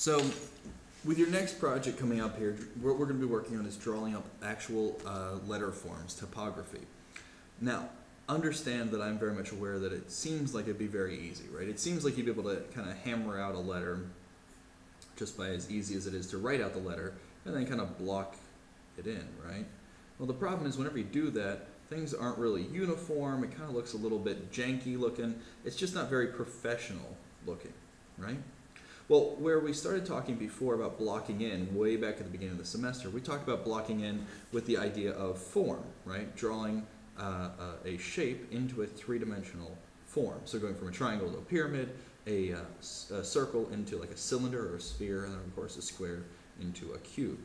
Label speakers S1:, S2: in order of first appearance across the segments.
S1: So with your next project coming up here, what we're going to be working on is drawing up actual letter forms, typography. Now, understand that I'm very much aware that it seems like it'd be very easy, right? It seems like you'd be able to kind of hammer out a letter just by as easy as it is to write out the letter and then kind of block it in, right? Well, the problem is whenever you do that, things aren't really uniform. It kind of looks a little bit janky looking. It's just not very professional looking, right? Well, where we started talking before about blocking in, way back at the beginning of the semester, we talked about blocking in with the idea of form, right? Drawing a shape into a three-dimensional form. So going from a triangle to a pyramid, a circle into like a cylinder or a sphere, and then of course a square into a cube.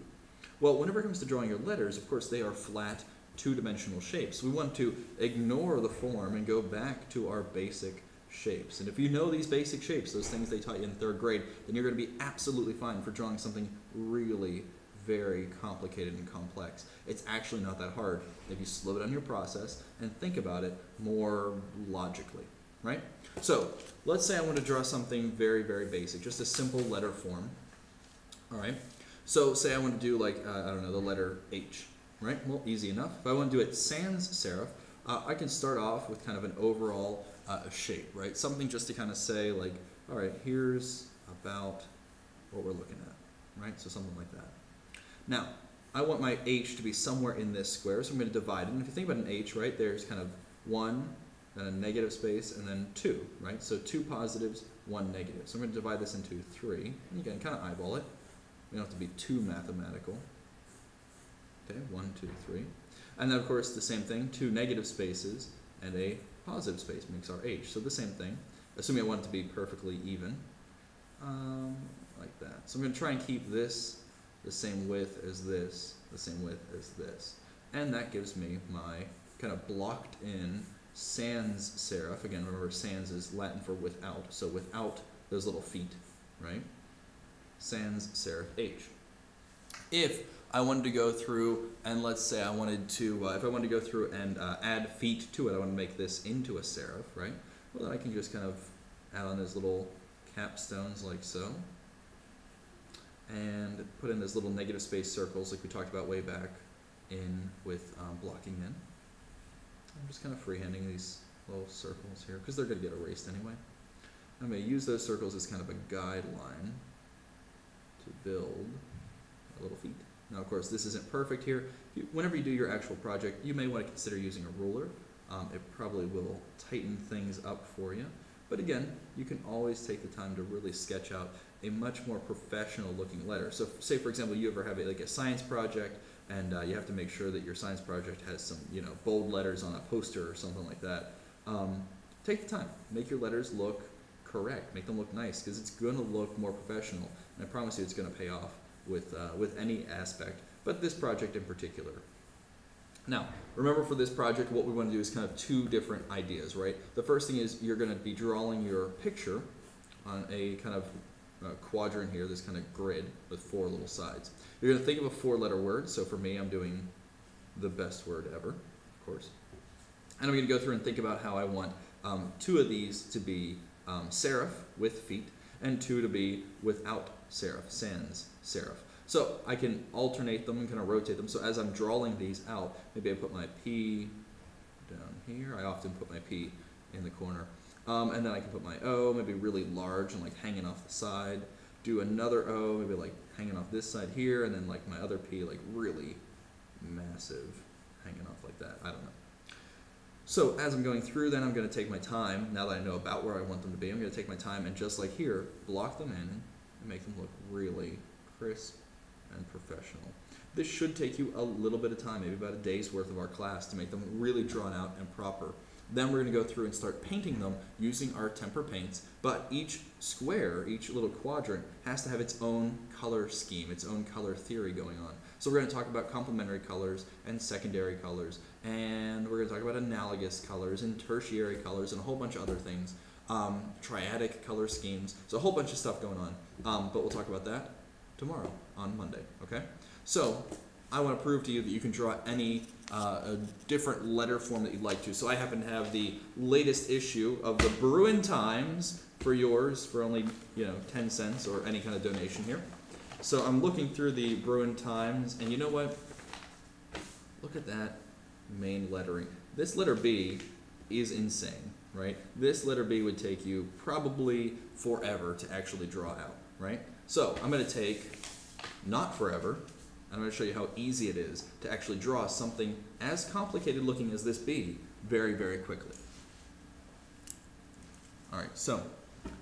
S1: Well, whenever it comes to drawing your letters, of course they are flat, two-dimensional shapes. We want to ignore the form and go back to our basic shapes. And if you know these basic shapes, those things they taught you in third grade, then you're going to be absolutely fine for drawing something really very complicated and complex. It's actually not that hard if you slow down your process and think about it more logically, right? So let's say I want to draw something very, very basic, just a simple letter form. All right. So say I want to do like, I don't know, the letter H, right? Well, easy enough. If I want to do it sans serif, I can start off with kind of an overall shape, right? Something just to kind of say like, all right, here's about what we're looking at, right? So something like that. Now, I want my H to be somewhere in this square, so I'm going to divide it. And if you think about an H, right, there's kind of 1, then a negative space, and then 2, right? So 2 positives, 1 negative. So I'm going to divide this into 3. And you can kind of eyeball it. You don't have to be too mathematical. Okay, 1, 2, 3. And then, of course, the same thing, 2 negative spaces and a positive space makes our H. So the same thing, assuming I want it to be perfectly even, like that. So I'm going to try and keep this the same width as this, the same width as this. And that gives me my kind of blocked in sans serif. Again, remember sans is Latin for without, so without those little feet, right? Sans serif H. If I wanted to go through and let's say I wanted to, if I wanted to go through and add feet to it, I want to make this into a serif, right? Well, then I can just kind of add on those little capstones like so. And put in those little negative space circles like we talked about way back in with blocking in. I'm just kind of freehanding these little circles here because they're going to get erased anyway. I'm going to use those circles as kind of a guideline to build my little feet. Now, of course, this isn't perfect here. Whenever you do your actual project, you may want to consider using a ruler. It probably will tighten things up for you. But again, you can always take the time to really sketch out a much more professional looking letter. So say, for example, you ever have like a science project and you have to make sure that your science project has some, bold letters on a poster or something like that. Take the time. Make your letters look correct. Make them look nice because it's going to look more professional. And I promise you it's going to pay off with any aspect, but this project in particular. Now, remember for this project, what we want to do is kind of 2 different ideas, right? The first thing is you're going to be drawing your picture on a kind of quadrant here, this kind of grid with 4 little sides. You're going to think of a 4-letter word. So for me, I'm doing the best word ever, of course. And I'm going to go through and think about how I want 2 of these to be serif with feet and 2 to be without serif, sans serif. So I can alternate them and kind of rotate them. So as I'm drawing these out, maybe I put my P down here. I often put my P in the corner. And then I can put my O, maybe really large and like hanging off the side. Do another O, maybe like hanging off this side here, and then like my other P like really massive, hanging off like that. I don't know. So as I'm going through, then I'm going to take my time. Now that I know about where I want them to be, I'm going to take my time and just like here, block them in and make them look really crisp and professional. This should take you a little bit of time, maybe about a day's worth of our class to make them really drawn out and proper. Then we're going to go through and start painting them using our temper paints, but each square, each little quadrant has to have its own color scheme, its own color theory going on. So we're going to talk about complementary colors and secondary colors, and we're going to talk about analogous colors and tertiary colors and a whole bunch of other things, triadic color schemes, so a whole bunch of stuff going on, but we'll talk about that tomorrow on Monday, okay? So I want to prove to you that you can draw any a different letter form that you'd like to. So I happen to have the latest issue of the Bruin Times for yours for only 10 cents or any kind of donation here. So I'm looking through the Bruin Times, and you know what? Look at that main lettering. This letter B is insane, right? This letter B would take you probably forever to actually draw out, right? So I'm going to take not forever. I'm going to show you how easy it is to actually draw something as complicated looking as this B very, very quickly. All right, so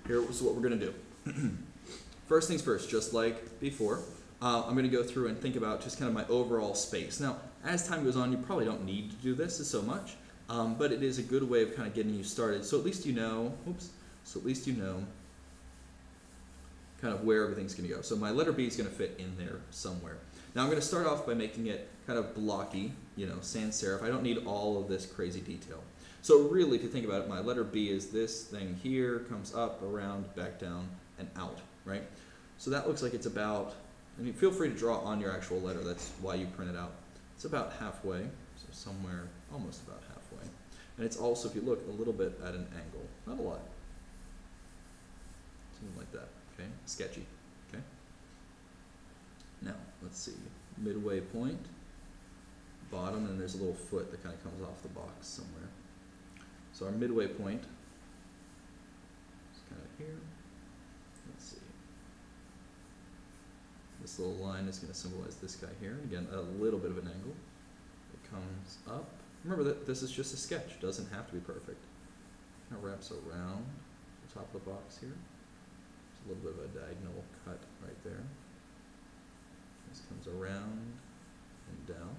S1: here's what we're going to do. First things first, just like before, I'm going to go through and think about just kind of my overall space. Now, as time goes on, you probably don't need to do this so much, but it is a good way of kind of getting you started. So at least you know, kind of where everything's going to go. So my letter B is going to fit in there somewhere. Now I'm going to start off by making it kind of blocky, sans serif. I don't need all of this crazy detail. So really, if you think about it, my letter B is this thing here, comes up, around, back down, and out, right? So that looks like it's about, and feel free to draw on your actual letter, that's why you print it out. It's about halfway, so somewhere almost about halfway. And it's also, if you look, a little bit at an angle, not a lot. Something like that, okay? Sketchy, okay? Now, let's see, midway point, bottom, and there's a little foot that kind of comes off the box somewhere. So our midway point is kind of here. Let's see. This little line is going to symbolize this guy here. Again, a little bit of an angle. It comes up. Remember that this is just a sketch. It doesn't have to be perfect. Kind of wraps around the top of the box here. There's a little bit of a diagonal cut right there. This comes around and down.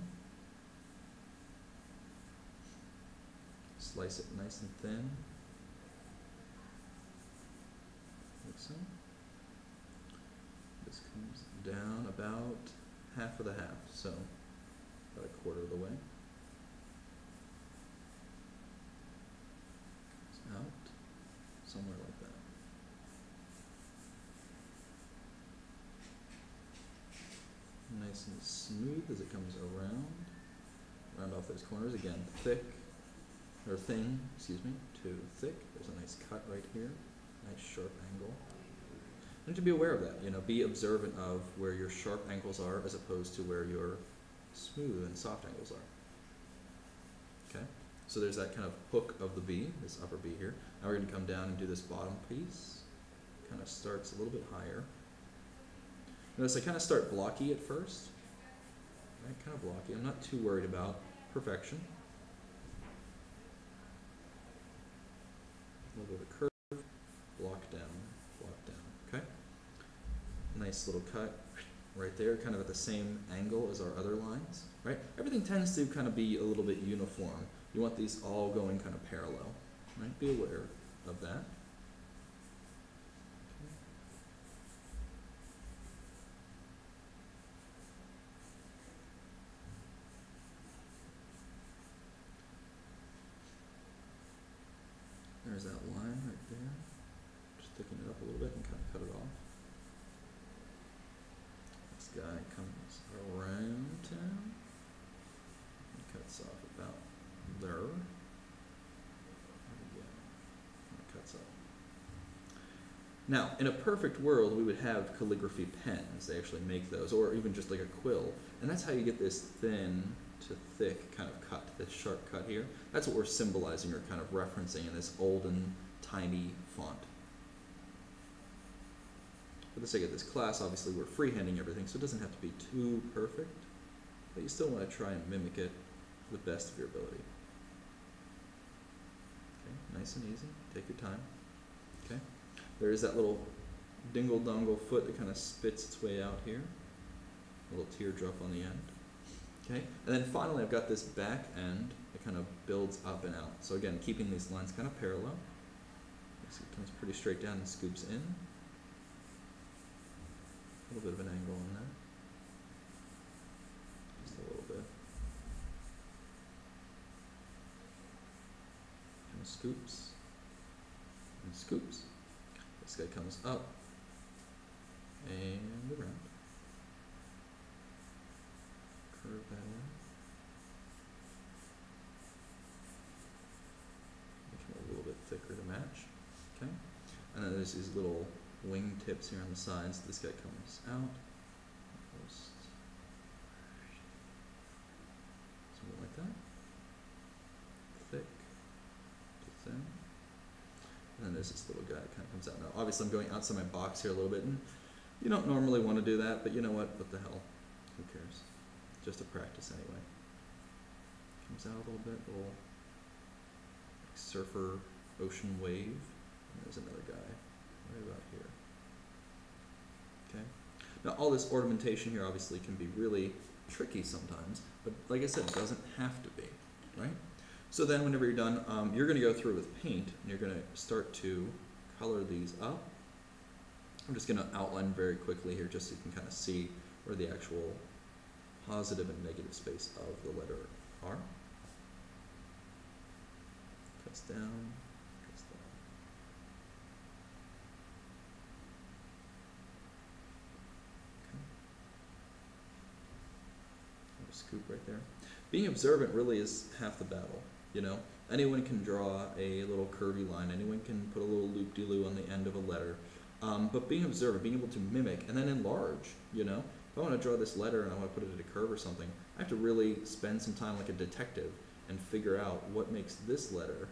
S1: Slice it nice and thin, like so. This comes down about half of the half, so about a quarter of the way. Comes out, somewhere like that. Nice and smooth as it comes around. Round off those corners, again, thick. Or thin, excuse me, too thick. There's a nice cut right here, nice sharp angle. And to be aware of that, be observant of where your sharp angles are as opposed to where your smooth and soft angles are. Okay, so there's that kind of hook of the B, this upper B here. Now we're going to come down and do this bottom piece. Kind of starts a little bit higher. Notice I kind of start blocky at first, right? Kind of blocky. I'm not too worried about perfection. A little bit of a curve, block down, okay? Nice little cut right there, kind of at the same angle as our other lines, right? Everything tends to kind of be a little bit uniform. You want these all going kind of parallel, right? Be aware of that. There's that line right there. Just thicken it up a little bit and kind of cut it off. This guy comes around town and cuts off about there. Again, it cuts off. Now, in a perfect world, we would have calligraphy pens. They actually make those, or even just like a quill. And that's how you get this thin to thick kind of cut, this sharp cut here. That's what we're symbolizing or kind of referencing in this olden, tiny font. For the sake of this class, obviously we're freehanding everything, so it doesn't have to be too perfect, but you still want to try and mimic it to the best of your ability. Okay, nice and easy. Take your time. Okay, there is that little dingle-dongle foot that kind of spits its way out here. A little teardrop on the end. Okay, and then finally I've got this back end that kind of builds up and out. So again, keeping these lines kind of parallel. So it comes pretty straight down and scoops in. A little bit of an angle on that. Just a little bit. Kind of scoops. And scoops. This guy comes up and around. curve that in. Make them a little bit thicker to match. Okay. And then there's these little wing tips here on the sides. This guy comes out. Something like that. Thick to thin. And then there's this little guy that kind of comes out. Now, obviously, I'm going outside my box here a little bit, and you don't normally want to do that, but you know what? What the hell? Who cares? Just a practice anyway. Comes out a little bit, little like surfer ocean wave. And there's another guy right about here. Okay. Now, all this ornamentation here obviously can be really tricky sometimes, but like I said, it doesn't have to be, right? So then whenever you're done, you're going to go through with paint, and you're going to start to color these up. I'm just going to outline very quickly here just so you can kind of see where the actual positive and negative space of the letter are. Cuts down, cuts down. Okay. Scoop right there. Being observant really is half the battle, you know? Anyone can draw a little curvy line, anyone can put a little loop-de-loo on the end of a letter, but being observant, being able to mimic, and then enlarge, you know? If I want to draw this letter and I want to put it at a curve or something, I have to really spend some time like a detective and figure out what makes this letter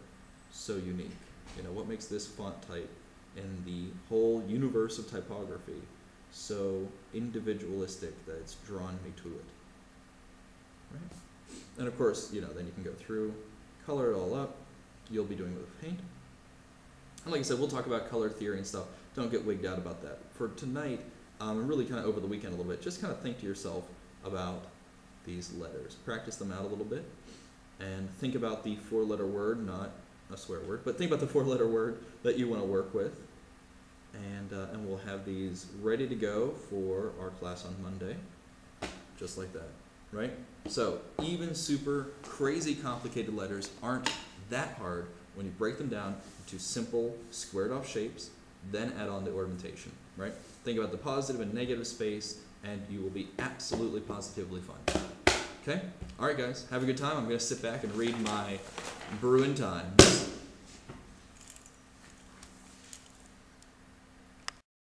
S1: so unique, you know, what makes this font type in the whole universe of typography so individualistic that it's drawn me to it, right? And of course, you know, then you can go through, color it all up. You'll be doing it with paint. And like I said, we'll talk about color theory and stuff. Don't get wigged out about that. For tonight, and really kind of over the weekend a little bit, just kind of think to yourself about these letters. Practice them out a little bit. And think about the 4-letter word, not a swear word, but think about the 4-letter word that you want to work with. And we'll have these ready to go for our class on Monday, just like that. Right? So even super crazy complicated letters aren't that hard when you break them down into simple squared off shapes, then add on the ornamentation, right? Think about the positive and negative space, and you will be absolutely positively fine. Okay? All right, guys, have a good time. I'm going to sit back and read my Bruin Times.